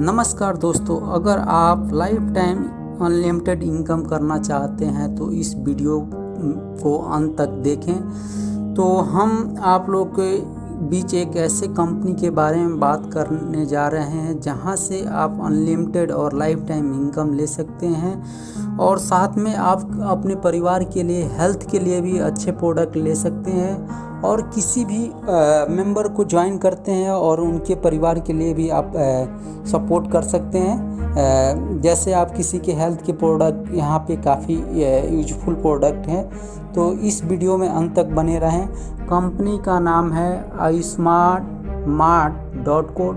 नमस्कार दोस्तों, अगर आप लाइफ टाइम अनलिमिटेड इनकम करना चाहते हैं तो इस वीडियो को अंत तक देखें। तो हम आप लोग के बीच एक ऐसे कंपनी के बारे में बात करने जा रहे हैं जहां से आप अनलिमिटेड और लाइफ टाइम इनकम ले सकते हैं और साथ में आप अपने परिवार के लिए, हेल्थ के लिए भी अच्छे प्रोडक्ट ले सकते हैं और किसी भी मेंबर को ज्वाइन करते हैं और उनके परिवार के लिए भी आप सपोर्ट कर सकते हैं। जैसे आप किसी के हेल्थ के प्रोडक्ट यहाँ पे काफ़ी यूजफुल प्रोडक्ट हैं, तो इस वीडियो में अंत तक बने रहें। कंपनी का नाम है iSmartMart.co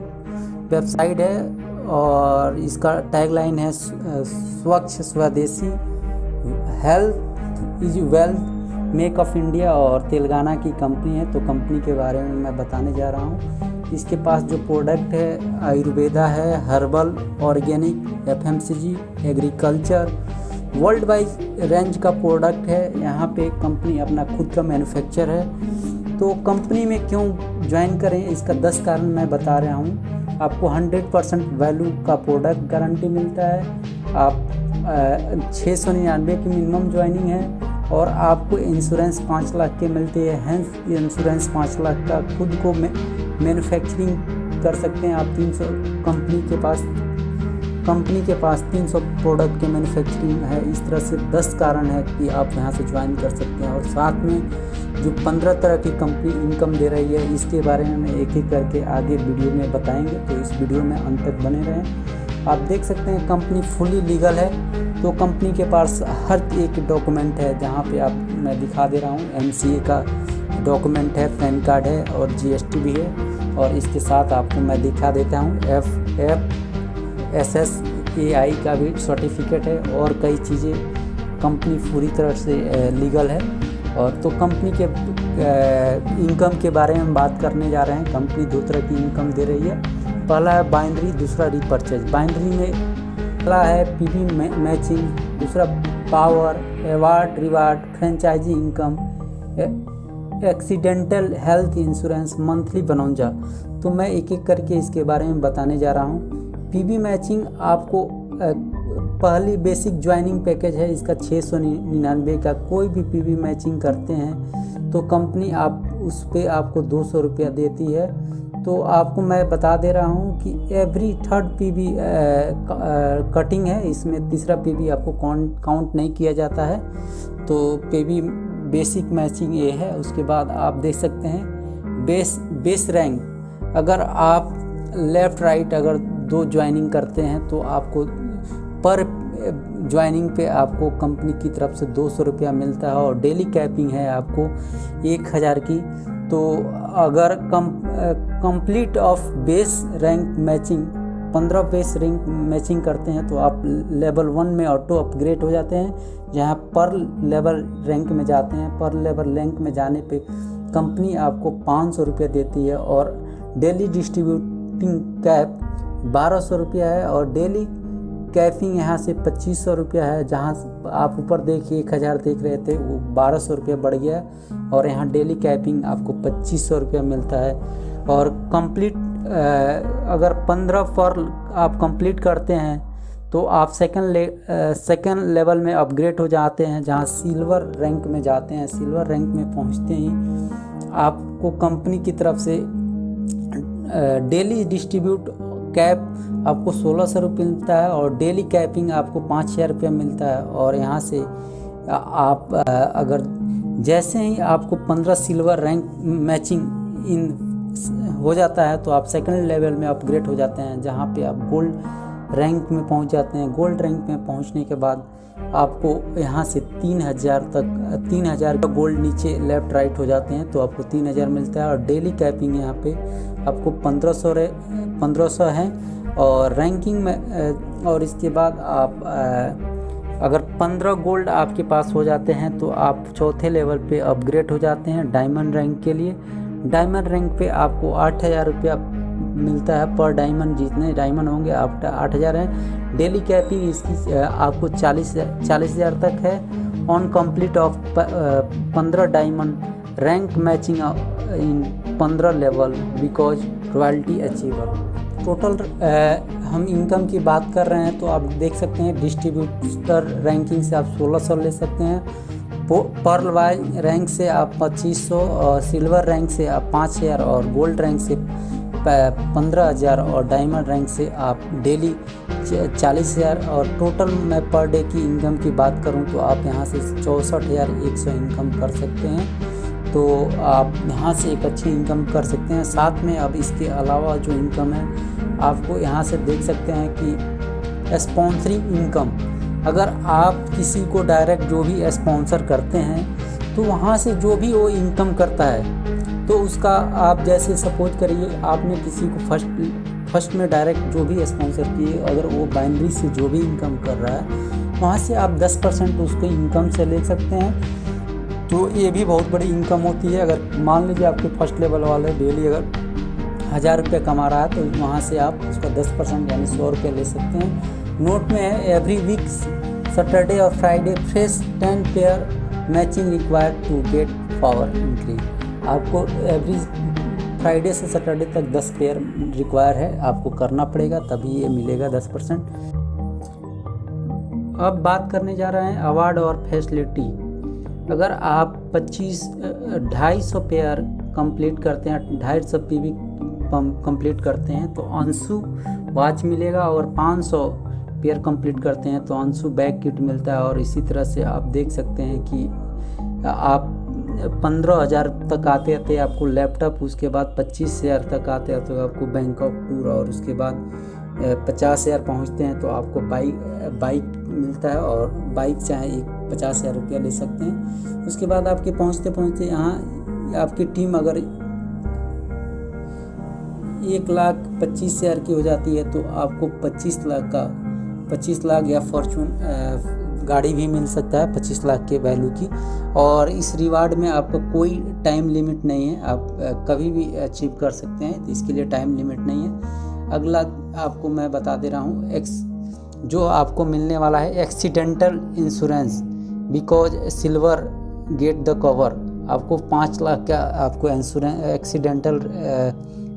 वेबसाइट है और इसका टैगलाइन है स्वच्छ स्वदेशी, health is wealth, make of India और तेलंगाना की कंपनी है। तो कंपनी के बारे में मैं बताने जा रहा हूँ। इसके पास जो प्रोडक्ट है आयुर्वेदा है, herbal, organic, FMCG, agriculture, world wide range का प्रोडक्ट है। यहाँ पे कंपनी अपना खुद का मैन्युफैक्चर है। तो कंपनी में क्यों ज्वाइन करें, इसका 10 कारण मैं बता रहा हूँ। आपको 100% वैल्यू का प्रोडक्ट गारंटी मिलता है। आप 699 की मिनिमम ज्वाइनिंग है और आपको इंश्योरेंस 5 लाख के मिलते हैं। हेल्थ इंश्योरेंस 5 लाख का खुद को मैन्युफैक्चरिंग कर सकते हैं आप। 300 कंपनी के पास 300 प्रोडक्ट के मैन्युफैक्चरिंग है। इस तरह से 10 कारण है कि आप यहाँ से ज्वाइन कर सकते हैं। और साथ में जो 15 तरह की कंपनी इनकम दे रही है, इसके बारे में एक एक करके आगे वीडियो में बताएंगे, तो इस वीडियो में अंत तक बने रहें। आप देख सकते हैं कंपनी फुली लीगल है। तो कंपनी के पास हर एक डॉक्यूमेंट है, जहाँ पे आप मैं दिखा दे रहा हूँ। MCA का डॉक्यूमेंट है, पैन कार्ड है और GST भी है। और इसके साथ आपको मैं दिखा देता हूँ FSSAI का भी सर्टिफिकेट है और कई चीज़ें। कंपनी पूरी तरह से लीगल है। और तो कंपनी के इनकम के बारे में बात करने जा रहे हैं। कंपनी 2 तरह की इनकम दे रही है। पहला है बाइनरी, दूसरा रिपर्चेज। बाइनरी में पहला है PV मैचिंग, दूसरा power, award, reward, franchisee income, accidental health insurance, monthly bonanza. तो मैं एक एक करके इसके बारे में बताने जा रहा हूँ। PV मैचिंग आपको पहली बेसिक ज्वाइनिंग पैकेज है, इसका 699 का। कोई भी PV मैचिंग करते हैं तो कंपनी आप उस पर आपको 200 रुपया देती है। तो आपको मैं बता दे रहा हूँ कि एवरी थर्ड PV कटिंग है, इसमें तीसरा PV आपको काउंट नहीं किया जाता है। तो PV बेसिक मैचिंग ये है। उसके बाद आप देख सकते हैं बेस रैंक। अगर आप लेफ़्ट राइट अगर 2 ज्वाइनिंग करते हैं तो आपको पर ज्वाइनिंग पे आपको कंपनी की तरफ से 200 रुपया मिलता है और डेली कैपिंग है आपको 1000 की। तो अगर complete of base rank matching 15 base rank matching करते हैं तो आप लेवल 1 में ऑटो अपग्रेड हो जाते हैं। जहाँ पर लेवल रैंक में जाते हैं, पर लेवल रैंक में जाने पे कंपनी आपको 500 रुपये देती है और डेली डिस्ट्रीब्यूटिंग कैप 1200 रुपया है और डेली कैपिंग यहाँ से 2500 रुपया है। जहाँ आप ऊपर देखिए 1000 देख रहे थे, वो 1200 रुपया बढ़ गया है और यहाँ डेली कैपिंग आपको 2500 रुपया मिलता है। और कंप्लीट अगर 15 पर आप कंप्लीट करते हैं तो आप सेकंड लेवल में अपग्रेड हो जाते हैं, जहाँ सिल्वर रैंक में जाते हैं। सिल्वर रैंक में पहुँचते ही आपको कंपनी की तरफ से डेली डिस्ट्रीब्यूट कैप आपको 1600 रुपये मिलता है और डेली कैपिंग आपको 5000 रुपया मिलता है। और यहाँ से आप अगर जैसे ही आपको 15 सिल्वर रैंक मैचिंग इन हो जाता है तो आप सेकंड लेवल में अपग्रेड हो जाते हैं, जहाँ पे आप गोल्ड रैंक में पहुँच जाते हैं। गोल्ड रैंक में पहुँचने के बाद आपको यहाँ से 3000 का गोल्ड नीचे लेफ़्ट राइट हो जाते हैं तो आपको 3000 मिलता है और डेली कैपिंग यहाँ पे आपको 1500 है और रैंकिंग में। और इसके बाद आप अगर 15 गोल्ड आपके पास हो जाते हैं तो आप चौथे लेवल पे अपग्रेड हो जाते हैं डायमंड रैंक के लिए। डायमंड रैंक पे आपको 8000 रुपया मिलता है पर डायमंड। जितने डायमंड होंगे आप 8000 है। डेली कैपिंग इसकी आपको 40,000 तक है on complete of 15 diamond rank matching in 15 level because royalty achiever. Total हम इनकम की बात कर रहे हैं तो आप देख सकते हैं डिस्ट्रीब्यूटर रैंकिंग से आप 1600 ले सकते हैं, पर्ल वाइज रैंक से आप 2500, और सिल्वर रैंक से आप 5000, और गोल्ड रैंक से 15,000, और डायमंड रैंक से आप डेली 40,000। और टोटल मैं पर डे की इनकम की बात करूं तो आप यहां से 64,100 इनकम कर सकते हैं। तो आप यहां से एक अच्छी इनकम कर सकते हैं। साथ में अब इसके अलावा जो इनकम है आपको यहां से देख सकते हैं कि स्पॉन्सरिंग इनकम, अगर आप किसी को डायरेक्ट जो भी स्पॉन्सर करते हैं तो वहाँ से जो भी वो इनकम करता है तो उसका आप जैसे सपोज करिए आपने किसी को फर्स्ट में डायरेक्ट जो भी स्पॉन्सर किए, अगर वो बाइनरी से जो भी इनकम कर रहा है वहाँ से आप 10% उसको इनकम से ले सकते हैं। तो ये भी बहुत बड़ी इनकम होती है। अगर मान लीजिए आपके फर्स्ट लेवल वाले डेली अगर 1000 रुपये कमा रहा है तो वहाँ से आप उसका 10% यानी 100 रुपये ले सकते हैं। नोट में है एवरी वीक सैटरडे और Friday fresh 10 pair matching required to get power increase. आपको एवरी फ्राइडे से सैटरडे तक 10 पेयर रिक्वायर है, आपको करना पड़ेगा तभी ये मिलेगा 10%। अब बात करने जा रहे हैं अवार्ड और फैसिलिटी। अगर आप 250 पेयर कंप्लीट करते हैं, 250 पीवी कंप्लीट करते हैं तो अंशु वॉच मिलेगा, और 500 पेयर कंप्लीट करते हैं तो अंशु बैग किट मिलता है। और इसी तरह से आप देख सकते हैं कि आप 15,000 तक आते आते आपको लैपटॉप, उसके बाद 25,000 तक आते हैं तो आपको बैंकॉक टूर, और उसके बाद 50,000 पहुँचते हैं तो आपको बाइक मिलता है, और बाइक चाहे एक 50,000 रुपया ले सकते हैं। उसके बाद आपके पहुँचते पहुँचते यहाँ आपकी टीम अगर 1,25,000 की हो जाती है तो आपको 25 लाख या फॉर्चून गाड़ी भी मिल सकता है 25 लाख के वैल्यू की। और इस रिवार्ड में आपको कोई टाइम लिमिट नहीं है, आप कभी भी अचीव कर सकते हैं, तो इसके लिए टाइम लिमिट नहीं है। अगला आपको मैं बता दे रहा हूँ जो आपको मिलने वाला है accidental insurance, because silver get the cover. आपको 5 लाख का आपको एक्सीडेंटल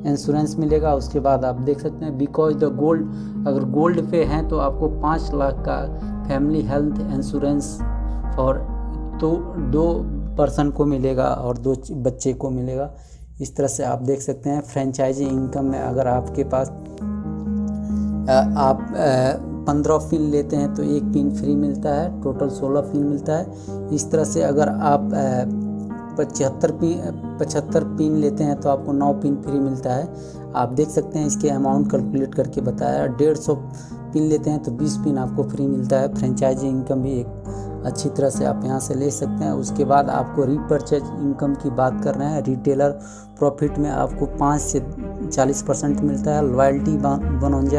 इंश्योरेंस मिलेगा। उसके बाद आप देख सकते हैं बिकॉज द गोल्ड, अगर गोल्ड पे हैं तो आपको 5 लाख का फैमिली हेल्थ इंश्योरेंस और तो 2 पर्सन को मिलेगा और 2 बच्चे को मिलेगा। इस तरह से आप देख सकते हैं। फ्रेंचाइजी इनकम में अगर आपके पास आप 15 पिन लेते हैं तो 1 पिन फ्री मिलता है, टोटल 16 पिन मिलता है। इस तरह से अगर आप 75 पिन लेते हैं तो आपको 9 पिन फ्री मिलता है। आप देख सकते हैं इसके अमाउंट कैलकुलेट करके बताया। 150 पिन लेते हैं तो 20 पिन आपको फ्री मिलता है। फ्रेंचाइजी इनकम भी एक अच्छी तरह से आप यहाँ से ले सकते हैं। उसके बाद आपको रीपर्चेज इनकम की बात कर रहे हैं। रिटेलर प्रॉफिट में आपको 5 से 40% मिलता है। Loyalty bonus,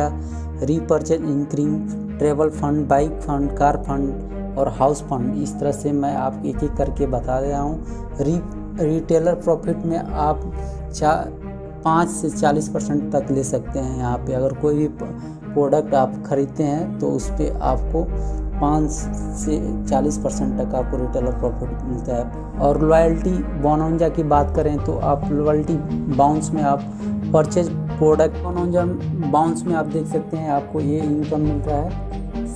repurchase increase, travel fund, bike fund, car fund और हाउस फंड। इस तरह से मैं आपको एक एक करके बता दे रहा हूँ। रिटेलर प्रॉफिट में आप 5 से 40% तक ले सकते हैं। यहाँ पे अगर कोई भी प्रोडक्ट आप खरीदते हैं तो उस पर आपको 5 से 40% तक आपको रिटेलर प्रॉफिट मिलता है। और लॉयल्टी बोनस की बात करें तो आप लॉयल्टी बाउंस में आप परचेज प्रोडक्ट बाउंस में आप देख सकते हैं आपको ये इनकम मिलता है।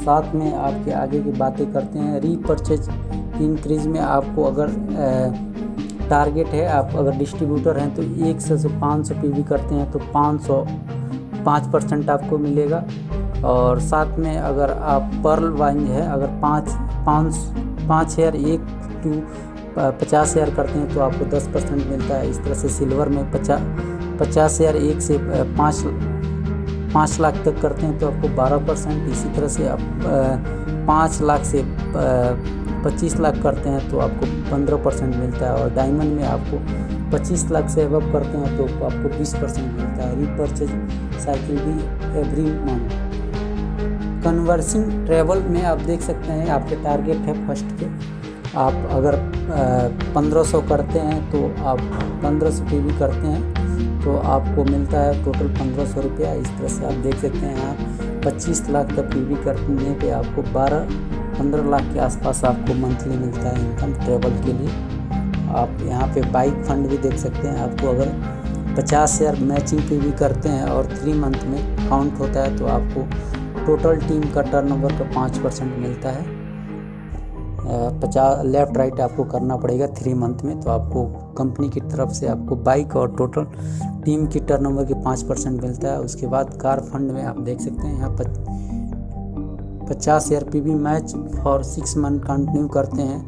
साथ में आपके आगे की बातें करते हैं। रीपर्चेज इंक्रीज में आपको अगर टारगेट है, आप अगर डिस्ट्रीब्यूटर हैं तो 100 से 500 पीवी करते हैं तो 5% आपको मिलेगा। और साथ में अगर आप पर्ल वाइन है, अगर 5,000 1 to 50,000 करते हैं तो आपको 10% मिलता है। इस तरह से सिल्वर में 50,000 1 से 5 लाख तक करते हैं तो आपको 12%। इसी तरह से आप 5 लाख से 25 लाख करते हैं तो आपको 15% मिलता है। और डायमंड में आपको 25 लाख से अबव करते हैं तो आपको 20% मिलता है। रीपर्चेज साइकिल भी एवरी मंथ। कन्वर्सिंग ट्रेवल में आप देख सकते हैं आपके टारगेट है फर्स्ट पे, आप अगर 1500 करते हैं तो आप 1500 पीवी करते हैं तो आपको मिलता है टोटल 1500 रुपया। इस तरह से आप देख सकते हैं यहाँ 25 लाख तक पीवी करने पे आपको 15 लाख के आसपास आपको मंथली मिलता है इनकम ट्रेवल के लिए। आप यहाँ पे बाइक फंड भी देख सकते हैं। आपको अगर 50 शेयर मैचिंग पीवी करते हैं और 3 मंथ में काउंट होता है तो आपको टोटल टीम का टर्नओवर का 5% मिलता है। 50 लेफ़्ट राइट आपको करना पड़ेगा 3 मंथ में, तो आपको कंपनी की तरफ से आपको बाइक और टोटल टीम की टर्नओवर के 5% मिलता है। उसके बाद कार फंड में आप देख सकते हैं यहाँ 50 share PV match for 6 month continue करते हैं,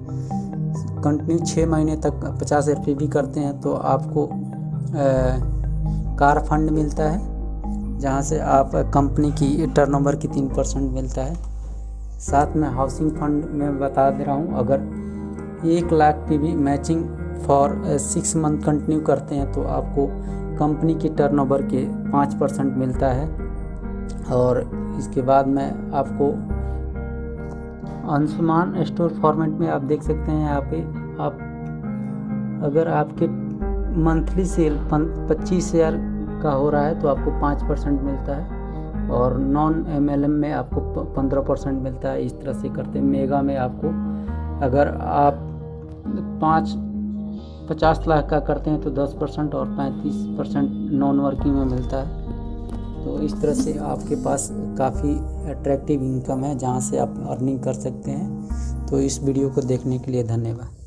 कंटिन्यू 6 महीने तक 50 शेयर पीवी करते हैं तो आपको कार फंड मिलता है, जहाँ से आप कंपनी की टर्नओवर की 3% मिलता है। साथ में हाउसिंग फंड में बता दे रहा हूँ, अगर 1 lakh PV matching for 6 month continue करते हैं तो आपको कंपनी की टर्नओवर के 5% मिलता है। और इसके बाद में आपको अंशुमान स्टोर फॉर्मेट में आप देख सकते हैं, यहाँ पे आप अगर आपके मंथली सेल 25 शेयर का हो रहा है तो आपको 5% मिलता है, और नॉन MLM में आपको 15% मिलता है। इस तरह से करते हैं। मेगा में आपको अगर आप 50 लाख का करते हैं तो 10% और 35% नॉन वर्किंग में मिलता है। तो इस तरह से आपके पास काफ़ी अट्रैक्टिव इनकम है जहाँ से आप अर्निंग कर सकते हैं। तो इस वीडियो को देखने के लिए धन्यवाद।